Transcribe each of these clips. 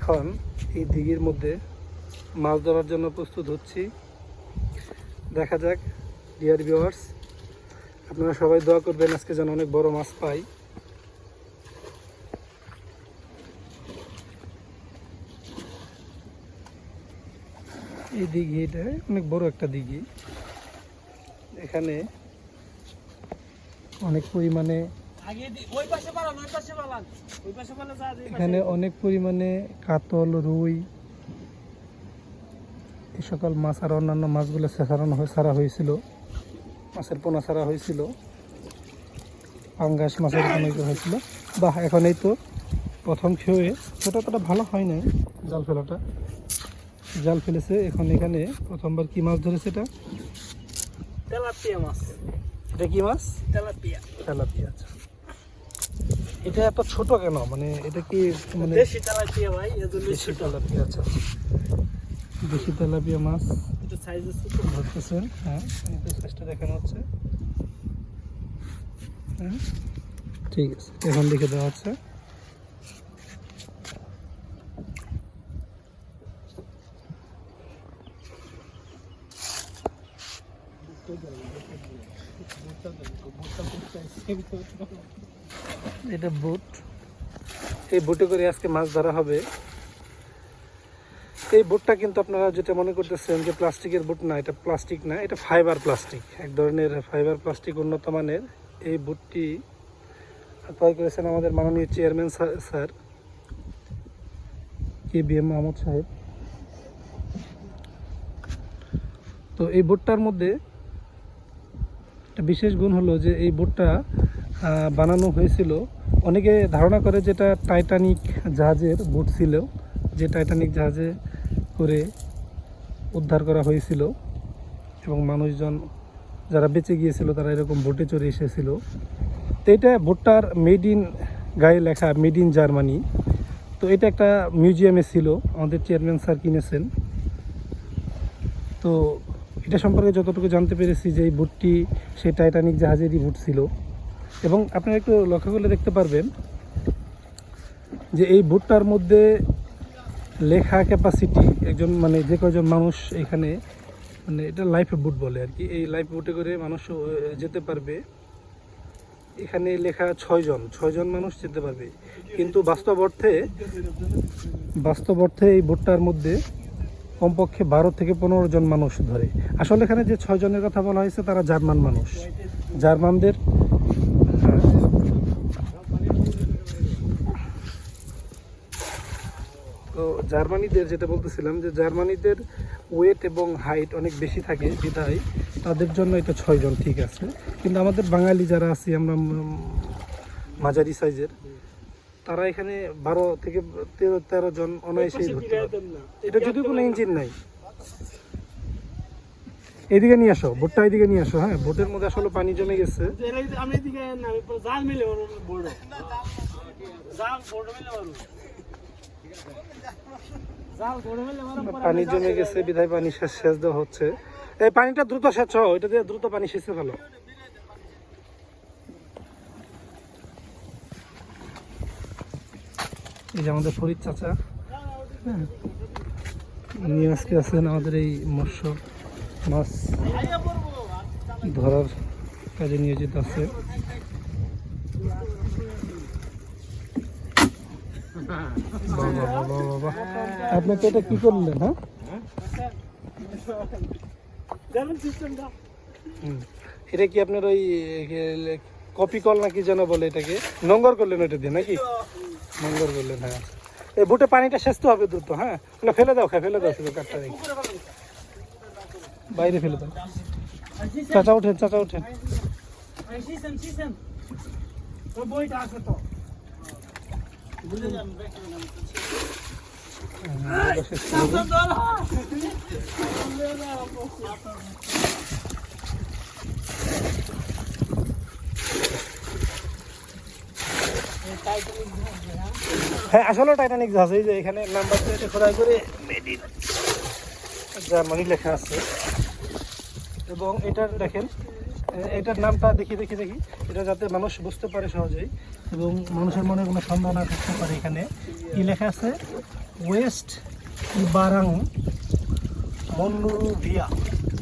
এখন এই দিঘির মধ্যে মাছ ধরার জন্য প্রস্তুত হচ্ছি। দেখা যাক ডিয়ার ভিউয়ার্স, আপনারা সবাই দোয়া করবেন আজকে যেন অনেক বড় মাছ পাই। এই দিঘিটা অনেক বড় একটা দিঘি, এখানে অনেক পরিমাণে কাতল, রুই, এই সকল মাছ আর অন্যান্য মাছগুলো ছাড়া হয়েছিল, মাছের পোনা ছাড়া হয়েছিল, পাঙ্গাস মাছের পোনা হয়েছিল। বাহ, এখন এই তো প্রথম খেয়ে সেটা অতটা ভালো হয় নাই, জাল ফেলেছে। এখন এখানে প্রথমবার কি মাছ ধরেছে? এটা তেলাপিয়া মাছ। এটা কি মাছ? তেলাপিয়া। আচ্ছা, এটা এত ছোট কেন? মানে এটা কি মানে দেশি তেলাপিয়া ভাই, দেশি তেলাপিয়া। আচ্ছা, দেশি তেলাপিয়া মাছ এটা সাইজ আছে ধরতেছেন। হ্যাঁ, এই তো সাইজটা দেখানো হচ্ছে। হ্যাঁ, ঠিক আছে, এখন দেখে দেওয়া হচ্ছে। এটা বোট, এই বোটে করে আজকে মাছ ধরা হবে। এই বোটটা কিন্তু আপনারা যেটা মনে করতেছেন যে প্লাস্টিকের বোট, না, এটা প্লাস্টিক না, এটা ফাইবার প্লাস্টিক, এক ধরনের ফাইবার প্লাস্টিক, উন্নত মানের। এই বোটটি তৈরি করেছেন আমাদের মাননীয় চেয়ারম্যান স্যার KBM মাহমুদ সাহেব। তো এই বোটটার মধ্যে একটা বিশেষ গুণ হলো যে এই বোটটা বানানো হয়েছিল, অনেকে ধারণা করে যেটা টাইটানিক জাহাজের বোট ছিল, যে টাইটানিক জাহাজে করে উদ্ধার করা হয়েছিল এবং মানুষজন যারা বেঁচে গিয়েছিল তারা এরকম বোটে চড়ে এসেছিল। তো এটা বোটটার মেড ইন, গায়ে লেখা মেড ইন জার্মানি। তো এটা একটা মিউজিয়ামে ছিল, আমাদের চেয়ারম্যান স্যার কিনেছেন। তো এটা সম্পর্কে যতটুকু জানতে পেরেছি যে এই বোটটি সেই টাইটানিক জাহাজেরই বোট ছিল। এবং আপনারা একটু লক্ষ্য করলে দেখতে পারবেন যে এই বোটটার মধ্যে লেখা ক্যাপাসিটি একজন, মানে যে কয়জন মানুষ এখানে, মানে এটা লাইফ বোট বলে আর কি, এই লাইফ বোটে করে মানুষ যেতে পারবে। এখানে লেখা 6 জন মানুষ যেতে পারবে, কিন্তু বাস্তব অর্থে এই বোটটার মধ্যে কমপক্ষে 12 থেকে 15 জন মানুষ ধরে। আসলে এখানে যে 6 জনের কথা বলা হয়েছে তারা জার্মান মানুষ, জার্মানদের। তো জার্মানিদের যেটা বলতেছিলাম যে জার্মানিদের ওয়েট এবং হাইট অনেক বেশি থাকে, বিধায় তাদের জন্য এটা 6 জন ঠিক আছে। কিন্তু আমাদের বাঙালি যারা আছি আমরা মাঝারি সাইজের, তারা এখানে 12 থেকে 13 জন অনায়াসেই ধরতে পারে। এটা যদিও কোনো ইঞ্জিন নাই। এদিকে নিয়ে আসো, বোটটা এদিকে নিয়ে আসো। হ্যাঁ, বোটের মধ্যে আসলে পানি জমে গেছে। পানি জমে গেছে বিধায় পানি সেচ দেওয়া হচ্ছে। এই পানিটা দ্রুত সেচ হোক, ওইটা দিয়ে দ্রুত পানি সেচে ফেলো। এই যে আমাদের ফরিদ চাচা, হ্যাঁ, উনি আজকে আছেন আমাদের এই মৎস্য মাছ ধরার কাজে নিয়োজিত আছে। বাবা, আপনি তো এটা কি করলেন? হ্যাঁ, এটা কি আপনার ওই কপি কল নাকি যেন বলে, এটাকে নোংর করলেন ওইটা দিয়ে নাকি? নোংর করলেন, হ্যাঁ। এই বুটে পানিটা সেচতে হবে দ্রুত। হ্যাঁ, ফেলে দাও শুধু কাঠটা রেখে বাইরে ফেলে দাও। চাচা ওঠেন। হ্যাঁ, আসলে টাইটানিক জাহাজ। এই যে এখানে নাম্বার প্লেটে খোদাই করে মেড ইন জার্মানি লেখা আছে। এবং এটার দেখেন, এটার নামটা দেখি এটা যাতে মানুষ বুঝতে পারে সহজেই এবং মানুষের মনে কোনো সন্দেহ না থাকতে পারে। এখানে কি লেখা আছে? ওয়েস্ট বারাং মন্ডুভিয়া,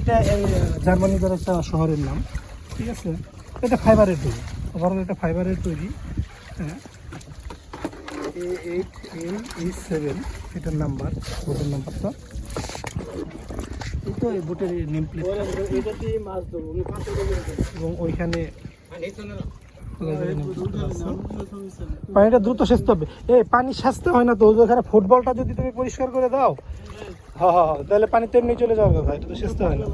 এটা এই জার্মানিদের একটা শহরের নাম, ঠিক আছে। এটা ফাইবারের তৈরি, ওভারঅল এটা ফাইবারের তৈরি। হ্যাঁ, A8A7 এটার নাম্বার, বোটের নাম্বারটা। এই তো এই বোটের নেম প্লেট, এটা দিয়ে মাছ ধরবো আমি 500 টাকা করে দেবো। এবং ওইখানে পানিটা দ্রুত সেচতে হবে। পানি সেচতে হয় না তো, ওখানে ফুটবলটা যদি তুমি পরিষ্কার করে দাও, হ্যাঁ হ্যাঁ, তাহলে পানি তেমনি চলে যাওয়ার কথা, এটা তো সেচতে হয় না।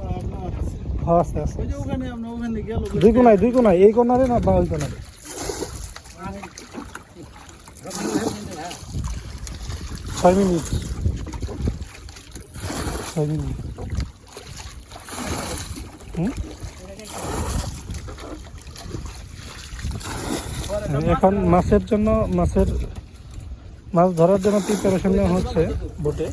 হ্যাঁ, আস্তে আস্তে, ওই যে ওখানে আমরা ওখানে গেল দুই কোনায়, এই কোনারে না বা ওই কোনারে। 6 মিনিট, 6 মিনিট। এখন মাছ ধরার জন্য প্রিপারেশন নেওয়া হচ্ছে বোটে।